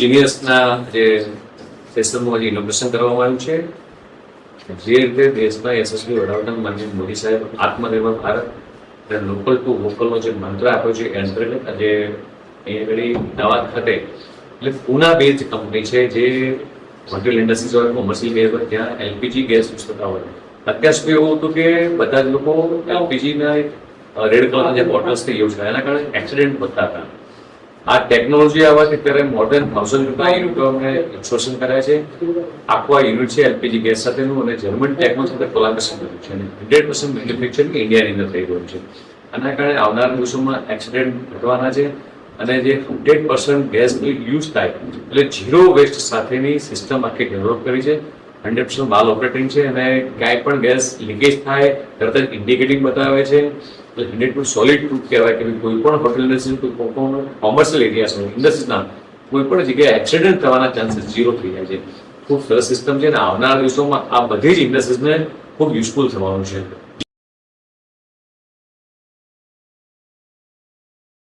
જીનિયસના જે સિસ્ટમનું ઇનોવેશન કરવામાં આવ્યું છે, જે રીતે દેશના યશસ્વી વડાપ્રધાન માનનીય મોદી સાહેબ આત્મનિર્ભર ભારત અને લોકલ ટુ વોકલનો જે મંત્ર આપ્યો છે એ અંતર્ગત આજે અહીંયા આગળ અમદાવાદ ખાતે એટલે પૂના બેઝ કંપની છે જે હોટેલ ઇન્ડસ્ટ્રીઝ હોય, કોમર્શિયલ ગેસ હોય, ત્યાં એલપીજી ગેસ યુઝ થતા હોય. અત્યાર સુધી એવું હતું કે બધા જ લોકો એલપીજીના રેડ કલરના જે બોટલ્સથી યુઝ થાય, એના કારણે એક્સિડન્ટ વધતા હતા. આ ટેકનોલોજી આવવાથી અત્યારે મોર દેન 1000 યુનિટો અમને ઇન્સ્ટોલેશન કર્યા છે. આખું આ યુનિટ છે એલપીજી ગેસ સાથેનું અને જર્મન ટેકનો સાથે કોલાબોરેશન કર્યું છે અને 100% મેન્યુફેક્ચરિંગ ઇન્ડિયાની અંદર થઈ ગયું છે. આના કારણે આવનારા દિવસોમાં એક્સિડન્ટ ઘટવાના છે અને જે 100% ગેસ યુઝ થાય એટલે ઝીરો વેસ્ટ સાથેની સિસ્ટમ આખી ડેવલપ કરી છે. 100% માલ ઓપરેટિંગ છે અને ક્યાંય પણ ગેસ લીકેજ થાય તરત જ ઇન્ડિકેટિંગ બતાવે છે. 100% સોલિડ પ્રૂફ કહેવાય કે કોઈ પણ હોટેલ ઇન્ડસ્ટ્રી, કોઈ પણ કોમર્શિયલ એરિયાસ હોય, ઇન્ડસ્ટ્રીઝના કોઈ પણ જગ્યાએ એક્સિડન્ટ થવાના ચાન્સીસ ઝીરો થઈ જાય છે. ખૂબ સરસ સિસ્ટમ છે અને આવનારા દિવસોમાં આ બધી જ ઇન્ડસ્ટ્રીઝને ખૂબ યુઝફુલ થવાનું છે.